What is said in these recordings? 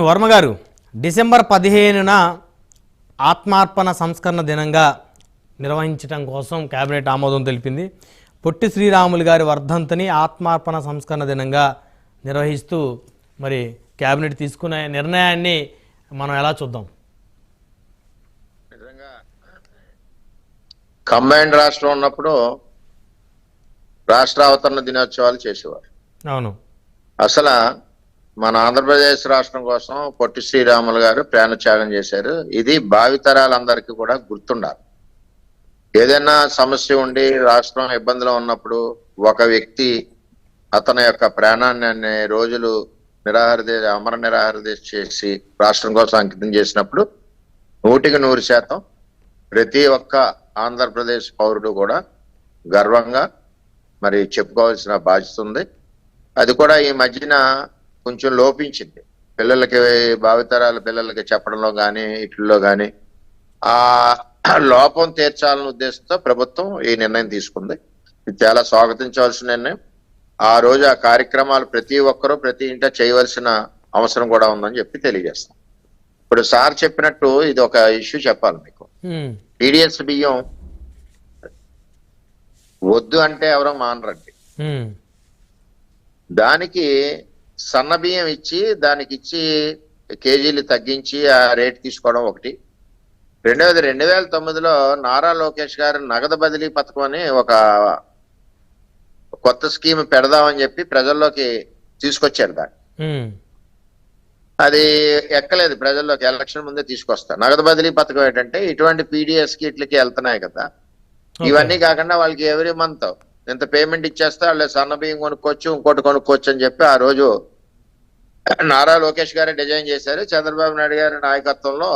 వర్మ గారు, డిసెంబర్ 15న ఆత్మార్పణ సంస్కరణ దినంగా నిర్వహించడం కోసం కేబినెట్ ఆమోదం తెలిపింది. పొట్టి శ్రీరాములు గారి వర్ధంతిని ఆత్మార్పణ సంస్కరణ దినంగా నిర్వహిస్తూ మరి కేబినెట్ తీసుకునే నిర్ణయాన్ని మనం ఎలా చూద్దాం? నిజంగా కంబైన్డ్ రాష్ట్రం ఉన్నప్పుడు రాష్ట్ర అవతరణ దినోత్సవాలు చేసేవారు. అవును, అసలు మన ఆంధ్రప్రదేశ్ రాష్ట్రం కోసం పొట్టి శ్రీరాములు గారు ప్రాణత్యాగం చేశారు. ఇది భావితరాలందరికీ కూడా గుర్తుండాలి. ఏదైనా సమస్య ఉండి రాష్ట్రం ఇబ్బందిలో ఉన్నప్పుడు ఒక వ్యక్తి అతని యొక్క ప్రాణాన్ని అనే రోజులు అమర నిరాహార చేసి రాష్ట్రం కోసం అంకితం చేసినప్పుడు 100% ప్రతి ఒక్క ఆంధ్రప్రదేశ్ పౌరుడు కూడా గర్వంగా మరి చెప్పుకోవాల్సిన బాధ్యత ఉంది. అది కూడా ఈ మధ్యన కొంచెం లోపించింది. పిల్లలకి, భావితరాల పిల్లలకి చెప్పడంలో కానీ ఇట్లలో కానీ ఆ లోపం తీర్చాలనే ఉద్దేశంతో ప్రభుత్వం ఈ నిర్ణయం తీసుకుంది. ఇది చాలా స్వాగతించవలసిన నిర్ణయం. ఆ రోజు ఆ కార్యక్రమాలు ప్రతి ఒక్కరూ ప్రతి ఇంట చేయవలసిన అవసరం కూడా ఉందని చెప్పి తెలియజేస్తాం. ఇప్పుడు సార్ చెప్పినట్టు ఇది ఒక ఇష్యూ చెప్పాలి మీకు. టీడీఎస్ బియ్యం వద్దు అంటే ఎవరో మానరండి. దానికి సన్న బియ్యం దానికి ఇచ్చి కేజీలు తగ్గించి ఆ రేట్ తీసుకోవడం ఒకటి. రెండవది 2009లో నారా లోకేష్ గారు నగదు బదిలీ పథకం అని ఒక కొత్త స్కీమ్ పెడదామని చెప్పి ప్రజల్లోకి తీసుకొచ్చారు. దాన్ని అది ఎక్కలేదు ప్రజల్లోకి. ఎలక్షన్ ముందే తీసుకొస్తారు. నగదు బదిలీ పథకం ఏంటంటే ఇటువంటి పీడిఎస్ కి ఇట్లకి వెళ్తున్నాయి కదా, ఇవన్నీ కాకుండా వాళ్ళకి ఎవ్రీ మంత్ ఇంత పేమెంట్ ఇచ్చేస్తే వాళ్ళు సన్న బియ్యం కొనుక్కోవచ్చు, ఇంకోటి కొనుక్కోవచ్చు అని చెప్పి ఆ రోజు నారా లోకేష్ గారే డిజైన్ చేశారు. చంద్రబాబు నాయుడు గారి నాయకత్వంలో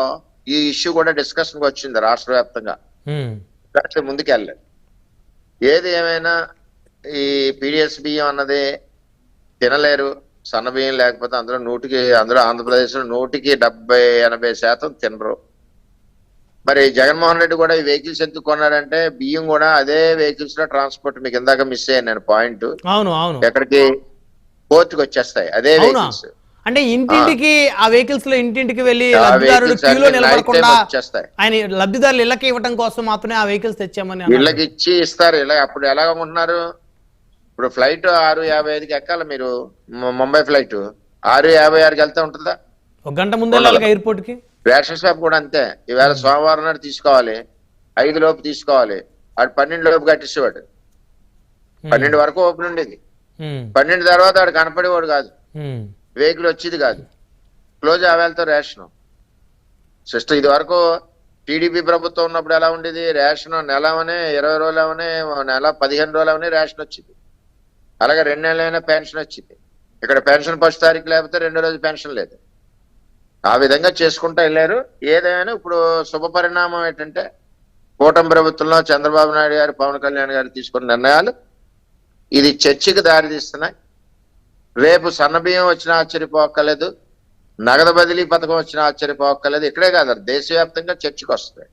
ఈ ఇష్యూ కూడా డిస్కషన్ కి వచ్చింది రాష్ట్ర వ్యాప్తంగా. ముందుకు వెళ్ళలేదు. ఏది ఏమైనా ఈ పీడిఎస్ బియ్యం అన్నది తినలేరు. సన్న బియ్యం లేకపోతే అందులో ఆంధ్రప్రదేశ్ లో 100-80% తినరు. మరి జగన్మోహన్ రెడ్డి కూడా ఈ వెహికల్స్ ఎందుకు కొన్నారంటే బియ్యం కూడా అదే వెహికల్స్ లో ట్రాన్స్పోర్ట్. మీకు ఇందాక మిస్ అయ్యాను నేను పాయింట్. ఎక్కడికి పోర్టుకి వచ్చేస్తాయి అదే వెహికల్స్. అంటే ఇంటింటికి ఆ వెహికల్స్ లో ఇంటింటికి వెళ్ళి లబ్ధిదారులు క్యూలో నిలబడకుండా ఆయన లబ్ధిదారులు ఇళ్ళకి ఇవ్వడం కోసం మాత్రమే ఆ వెహికల్స్ తెచ్చామని ఇళ్ళకి ఇచ్చి ఇస్తారు. ఇలా అప్పుడు ఎలా ఉంటున్నారు? ఇప్పుడు ఫ్లైట్ 6:55కి ఎక్కాలి మీరు. ముంబై ఫ్లైట్ 6:56కి వెళ్తే ఉంటుందా? ఒక గంట ముందు వెళ్ళాలి ఎయిర్పోర్ట్ కి. రేషన్ షాప్ కూడా అంతే. ఈవేళ సోమవారం నాడు తీసుకోవాలి, 5 లోపు తీసుకోవాలి. వాడు 12 లోపు కట్టించేవాడు. 12 వరకు ఓపెన్ ఉండేది. 12 తర్వాత వాడు కనపడేవాడు కాదు, వెహికల్ వచ్చేది కాదు. క్లోజ్ ఆవేళతో రేషన్ సిస్టమ్. ఇది వరకు టీడీపీ ప్రభుత్వం ఉన్నప్పుడు ఎలా ఉండేది? రేషన్ నెల అవనే 20 రోజులు అవనే నెల 15 రోజులు అవనే రేషన్ వచ్చింది. అలాగే 2 నెలలైనా పెన్షన్ వచ్చింది. ఇక్కడ పెన్షన్ 1వ తారీఖు లేకపోతే 2వ రోజు పెన్షన్ లేదు. ఆ విధంగా చేసుకుంటూ వెళ్ళారు. ఏదైనా ఇప్పుడు శుభ పరిణామం ఏంటంటే కూటమి ప్రభుత్వంలో చంద్రబాబు నాయుడు గారు, పవన్ కళ్యాణ్ గారు తీసుకున్న నిర్ణయాలు ఇది చర్చకి దారితీస్తున్నాయి. రేపు సన్నబియ్యం వచ్చినా ఆశ్చర్యపోక్కర్లేదు, నగదు బదిలీ పథకం వచ్చినా ఆశ్చర్యపోక్కర్లేదు. ఇక్కడే కాదు, దేశవ్యాప్తంగా చర్చకు వస్తాయి.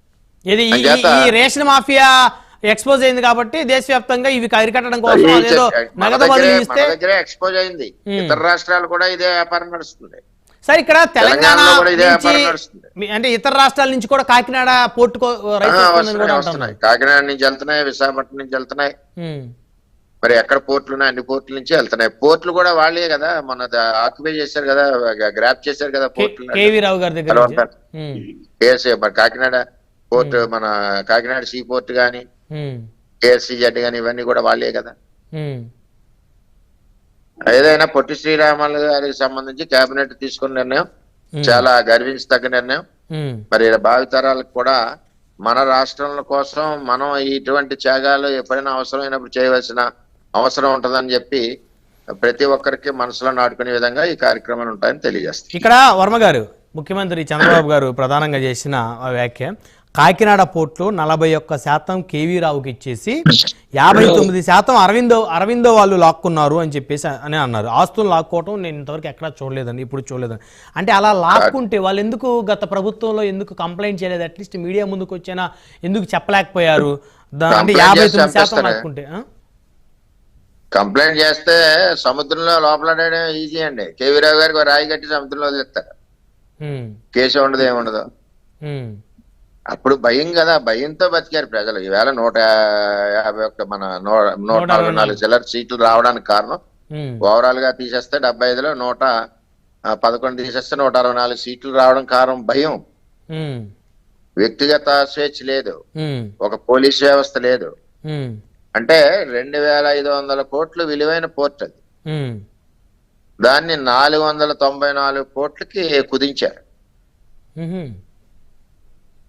ఈ రేషన్ మాఫియా ఎక్స్పోజ్ అయింది కాబట్టి దేశవ్యాప్తంగా ఇవి అరికట్టడం కోసం దగ్గరే ఎక్స్పోజ్ అయింది. ఇతర రాష్ట్రాలు కూడా ఇదే వ్యాపారం నడుస్తుంది. సార్, ఇక్కడ తెలంగాణ అంటే ఇతర రాష్ట్రాల నుంచి కూడా కాకినాడ పోర్టు వస్తున్నాయి. కాకినాడ నుంచి వెళ్తున్నాయి, విశాఖపట్నం నుంచి వెళ్తున్నాయి. మరి ఎక్కడ పోర్టులు ఉన్నాయి అన్ని పోర్టుల నుంచి వెళ్తున్నాయి. పోర్టులు కూడా వాళ్ళే కదా మన ఆక్యుపై చేశారు కదా, గ్రాప్ చేశారు కదా పోర్టులు. కేవీ రావు గారి దగ్గర మరి కాకినాడ పోర్టు, మన కాకినాడ సీ పోర్ట్ గానీ KSCZ గానీ ఇవన్నీ కూడా వాళ్ళే కదా. ఏదైనా పొట్టి శ్రీరాములు గారికి సంబంధించి కేబినెట్ తీసుకున్న నిర్ణయం చాలా గర్వించదగ్గ నిర్ణయం. మరి భావితరాలకు కూడా మన రాష్ట్రాల కోసం మనం ఇటువంటి త్యాగాలు ఎప్పుడైనా అవసరమైనప్పుడు చేయవలసిన అవసరం ఉంటుందని చెప్పి ప్రతి ఒక్కరికి మనసులో నాటుకునే విధంగా ఈ కార్యక్రమాలు ఉంటాయని తెలియజేస్తాం. ఇక్కడ వర్మ గారు, ముఖ్యమంత్రి చంద్రబాబు గారు ప్రధానంగా చేసిన వ్యాఖ్య, కాకినాడ పోర్టులో 41% కేవీ రావుకి ఇచ్చేసి 59% అరవిందో వాళ్ళు లాక్కున్నారు అని చెప్పేసి అని అన్నారు. ఆస్తులు లాక్కోవటం నేను ఇంతవరకు ఎక్కడా చూడలేదండి, ఇప్పుడు చూడలేదండి. అంటే అలా లాక్కుంటే వాళ్ళు ఎందుకు గత ప్రభుత్వంలో ఎందుకు కంప్లైంట్ చేయలేదు? అట్లీస్ట్ మీడియా ముందుకు వచ్చినా ఎందుకు చెప్పలేకపోయారు? అంటే 59% లాక్కుంటే కంప్లైంట్ చేస్తే సముద్రంలో లోపల ఈజీ అండి. కేవీ రావు గారికి రాయి కట్టి సముద్రంలో వదిలేస్తారు. ఉమ్, కేసు ఉండదు, ఏముండదు. ఉమ్, అప్పుడు భయం కదా, భయంతో బతికారు ప్రజలు. ఈవేళ 151 మన 144 చిల్లర సీట్లు రావడానికి కారణం ఉమ్, ఓవరాల్ గా తీసేస్తే 75లో 111 తీసేస్తే 164 సీట్లు రావడం కారణం భయం. ఉమ్, వ్యక్తిగత స్వేచ్ఛ లేదు, ఉమ్, ఒక పోలీస్ వ్యవస్థ లేదు. ఉమ్, అంటే 2500 కోట్లు విలువైన పోర్ట్ అది. ఉమ్, దాన్ని 494 కోట్లకి కుదించారు. ఉహుం,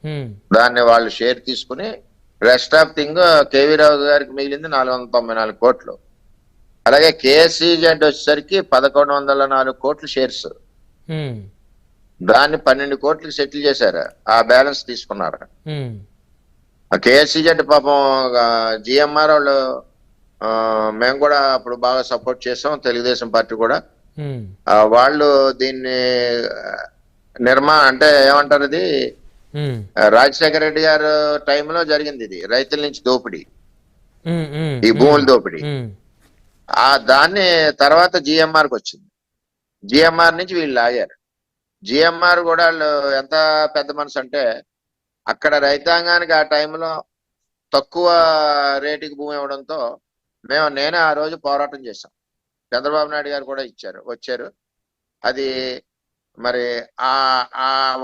ఉమ్, దాన్ని వాళ్ళు షేర్ తీసుకుని రెస్ట్ ఆఫ్ థింగ్ కేవీ రావు గారికి మిగిలింది 494 కోట్లు. అలాగే కేఎస్సీజెడ్ వచ్చేసరికి 1104 కోట్లు షేర్స్. ఉమ్, దాన్ని 12 కోట్లకి సెటిల్ చేశారు, ఆ బ్యాలెన్స్ తీసుకున్నారు. ఉమ్, ఆ కేఎస్సీజెడ్ పాపం జిఎంఆర్ వాళ్ళు మేము కూడా అప్పుడు బాగా సపోర్ట్ చేసాం, తెలుగుదేశం పార్టీ కూడా. ఉమ్, వాళ్ళు దీన్ని అంటే ఏమంటారు, ఇది ఉమ్, రాజశేఖర రెడ్డి గారు టైంలో జరిగింది. ఇది రైతుల నుంచి దోపిడీ, ఉమ్, ఉమ్, ఈ భూముల దోపిడీ. ఉమ్, దాన్ని తర్వాత జిఎంఆర్కి వచ్చింది. జిఎంఆర్ నుంచి వీళ్ళు లాగారు. జిఎంఆర్ కూడా వాళ్ళు ఎంత పెద్ద మనసు అంటే, అక్కడ రైతాంగానికి ఆ టైంలో తక్కువ రేటుకి భూమి ఇవ్వడంతో నేనే ఆ రోజు పోరాటం చేశాం. చంద్రబాబు నాయుడు గారు కూడా వచ్చారు. అది మరి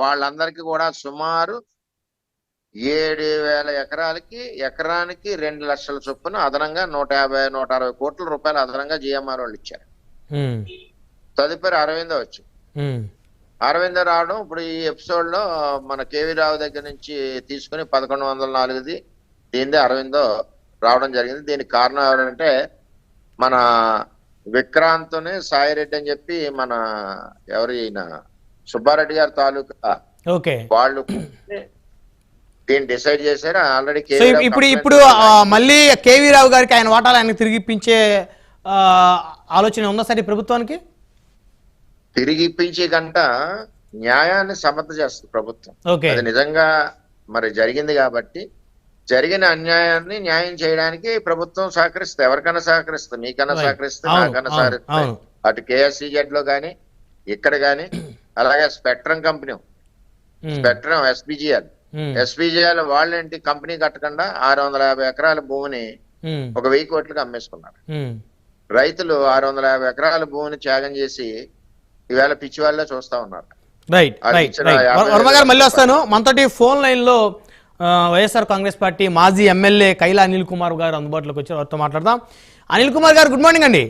వాళ్ళందరికీ కూడా సుమారు 7,000 ఎకరాలకి ఎకరానికి 2 లక్షల చొప్పున అదనంగా 150-160 కోట్ల రూపాయలు అదనంగా జిఎంఆర్ వాళ్ళు ఇచ్చారు. ఉమ్, తదుపరి అరవిందో వచ్చి ఉమ్, అరవిందో రావడం, ఇప్పుడు ఈ ఎపిసోడ్ లో మన కేవీ రావు దగ్గర నుంచి తీసుకుని 1104ది దీనిదే అరవిందో రావడం జరిగింది. దీనికి కారణం ఎవరంటే మన విక్రాంత్ని సాయిరెడ్డి అని చెప్పి మన ఈయన సుబ్బారెడ్డి గారి తాలూకా ఓకే. వాళ్ళు దీన్ని డిసైడ్ చేశారు. ఆల్రెడీ సో ఇప్పుడు మళ్ళీ కేవీ రావు గారికి ఆయన వాటాలు ఆయనకు తిరిగి ఇప్పించే ఆలోచన ఉందా సార్ ఈ ప్రభుత్వానికి? తిరిగి ఇప్పించే గంట న్యాయాన్ని సమర్థ చేస్తుంది ప్రభుత్వం. ఓకే. అది నిజంగా మరి జరిగింది కాబట్టి జరిగిన అన్యాయాన్ని న్యాయం చేయడానికి ప్రభుత్వం సహకరిస్తుంది. ఎవరికైనా సహకరిస్తుంది, మీకన్నా సహకరిస్తుంది, నాకన్నా సహకరిస్తుంది. అటు కేఎస్సీజెడ్ లో గాని ఇక్కడ గాని, అలాగే స్పెక్ట్రమ్ కంపెనీ, స్పెక్ట్రమ్ ఎస్పీజీఎల్ వాళ్ళేంటి కంపెనీ కట్టకుండా 650 ఎకరాల భూమిని 1,000 కోట్లకు అమ్మేసుకున్నారు. రైతులు 650 ఎకరాల భూమిని త్యాగం చేసి ఈవేళ పిచ్చి వాళ్ళే చూస్తా ఉన్నారు. Right right right. వర్మ గారు మళ్ళీ వస్తాను. మనతోటి ఫోన్ లైన్ లో వైఎస్ఆర్ కాంగ్రెస్ పార్టీ మాజీ ఎమ్మెల్యే కైలా అనిల్ కుమార్ గారు అందుబాటులోకి వచ్చారు, వారితో మాట్లాడదాం. అనిల్ కుమార్ గారు, గుడ్ మార్నింగ్ అండి.